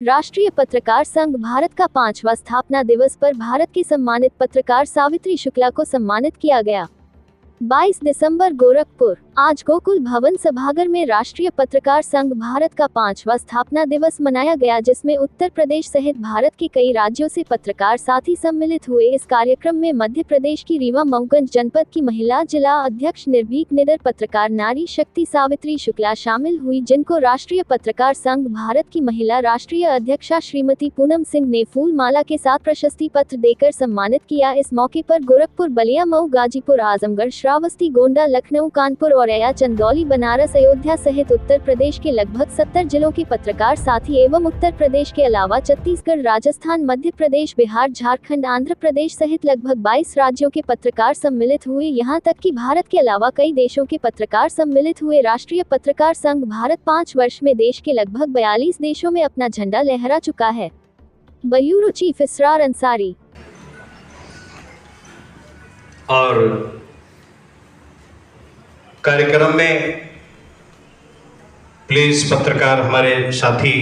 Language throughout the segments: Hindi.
राष्ट्रीय पत्रकार संघ भारत का 5वां स्थापना दिवस पर भारत की सम्मानित पत्रकार सावित्री शुक्ला को सम्मानित किया गया। 22 दिसंबर गोरखपुर। आज गोकुल भवन सभागार में राष्ट्रीय पत्रकार संघ भारत का 5वां स्थापना दिवस मनाया गया, जिसमें उत्तर प्रदेश सहित भारत के कई राज्यों से पत्रकार साथी सम्मिलित हुए। इस कार्यक्रम में मध्य प्रदेश की रीवा मऊगंज जनपद की महिला जिला अध्यक्ष निर्भीक निडर पत्रकार नारी शक्ति सावित्री शुक्ला शामिल हुई, जिनको राष्ट्रीय पत्रकार संघ भारत की महिला राष्ट्रीय अध्यक्षा श्रीमती पूनम सिंह ने फूल माला के साथ प्रशस्ति पत्र देकर सम्मानित किया। इस मौके पर गोरखपुर, बलिया, मऊ, गाजीपुर, आजमगढ़, श्रावस्ती, गोंडा, लखनऊ, कानपुर, औरैया, चंदौली, बनारस, अयोध्या सहित उत्तर प्रदेश के लगभग 70 जिलों के पत्रकार साथी एवं उत्तर प्रदेश के अलावा छत्तीसगढ़, राजस्थान, मध्य प्रदेश, बिहार, झारखंड, आंध्र प्रदेश सहित लगभग 22 राज्यों के पत्रकार सम्मिलित हुए। यहां तक कि भारत के अलावा कई देशों के पत्रकार सम्मिलित हुए। राष्ट्रीय पत्रकार संघ भारत 5 वर्ष में देश के लगभग 42 देशों में अपना झंडा लहरा चुका है। ब्यूरो चीफ इसरार अंसारी। और कार्यक्रम में प्लीज पत्रकार हमारे साथी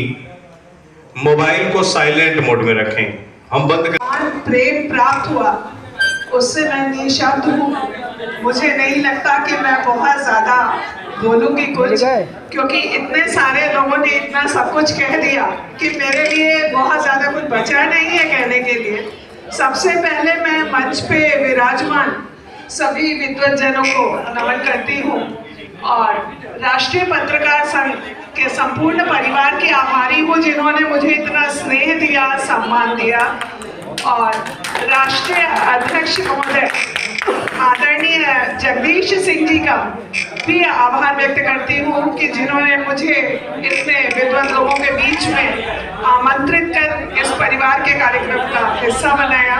मोबाइल को साइलेंट मोड में रखें। हम बंद कर। प्रेम प्राप्त हुआ उससे मैं निशब्द हूँ। मुझे नहीं लगता कि मैं बहुत ज्यादा बोलूंगी कुछ, क्योंकि इतने सारे लोगों ने इतना सब कुछ कह दिया कि मेरे लिए बहुत ज्यादा कुछ बचा नहीं है कहने के लिए। सबसे पहले मैं मंच पे विराजमान सभी विद्वज्जनों को नमन करती हूँ और राष्ट्रीय पत्रकार संघ के संपूर्ण परिवार की आभारी हूँ, जिन्होंने मुझे इतना स्नेह दिया, सम्मान दिया। और राष्ट्रीय अध्यक्ष महोदय आदरणीय जगदीश सिंह जी का भी आभार व्यक्त करती हूँ कि जिन्होंने मुझे इतने विद्वान लोगों के बीच में आमंत्रित कर इस परिवार के कार्यक्रम का हिस्सा बनाया।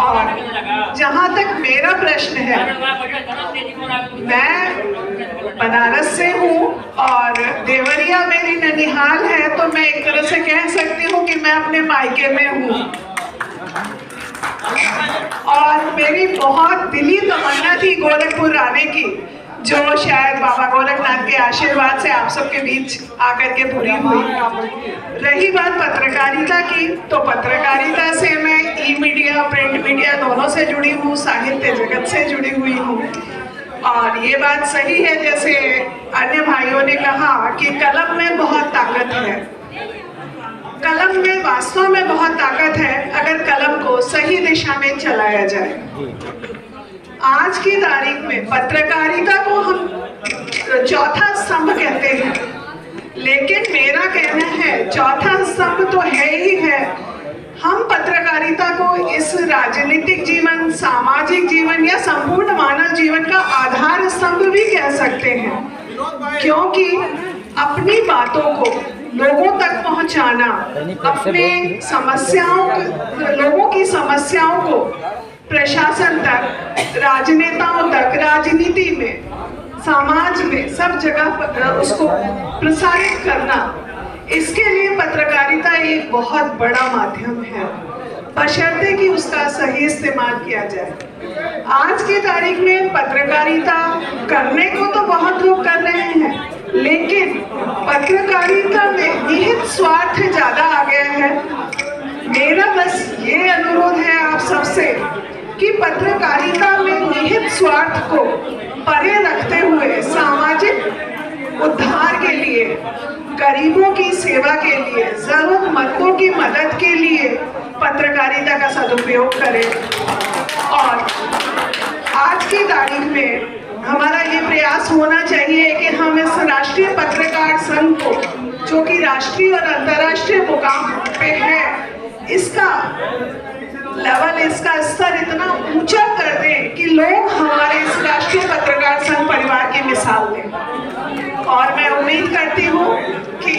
और जहाँ तक मेरा प्रश्न है, मैं बनारस से हूँ और देवरिया मेरी ननिहाल है, तो मैं एक तरह से कह सकती हूँ कि मैं अपने मायके में हूँ। और मेरी बहुत दिली तमन्ना थी गोरखपुर आने की, जो शायद बाबा गोरखनाथ के आशीर्वाद से आप सबके बीच आकर के पूरी हुई। रही बात पत्रकारिता की, तो पत्रकारिता से मैं ई मीडिया, प्रिंट मीडिया दोनों से जुड़ी हूँ, साहित्य जगत से जुड़ी हुई हूँ। और ये बात सही है, जैसे अन्य भाइयों ने कहा कि कलम में बहुत ताकत है। कलम में वास्तव में बहुत ताकत है अगर कलम को सही दिशा में चलाया जाए। आज की तारीख में पत्रकारिता को हम चौथा स्तंभ कहते हैं, लेकिन मेरा कहना है चौथा स्तंभ तो है ही है। हम पत्रकारिता को इस राजनीतिक जीवन, सामाजिक जीवन या संपूर्ण मानव जीवन का आधार स्तंभ भी कह सकते हैं, क्योंकि अपनी बातों को लोगों तक पहुंचाना, अपने समस्याओं, लोगों की समस्याओं को प्रशासन तक, राजनेताओं तक, राजनीति में, समाज में, सब जगह उसको प्रसारित करना, इसके लिए पत्रकारिता एक बहुत बड़ा माध्यम है, बशर्ते कि उसका सही इस्तेमाल किया जाए। आज की तारीख में पत्रकारिता करने को तो बहुत लोग कर रहे हैं, लेकिन पत्रकारिता में निहित स्वार्थ ज्यादा आ गया है। मेरा बस ये अनुरोध है आप सबसे कि पत्रकारिता में निहित स्वार्थ को परे रखते हुए सामाजिक उद्धार के लिए, गरीबों की सेवा के लिए, जरूरतमंदों की मदद के लिए पत्रकारिता का सदुपयोग करें। और आज की तारीख में हमारा ये प्रयास होना चाहिए कि हम इस राष्ट्रीय पत्रकार संघ को, जो कि राष्ट्रीय और अंतर्राष्ट्रीय मुकाम पे है, इसका लेवल, इसका स्तर इतना ऊंचा कर दें कि लोग हमारे इस राष्ट्रीय पत्रकार संघ परिवार की मिसाल दें। और मैं उम्मीद करती हूँ कि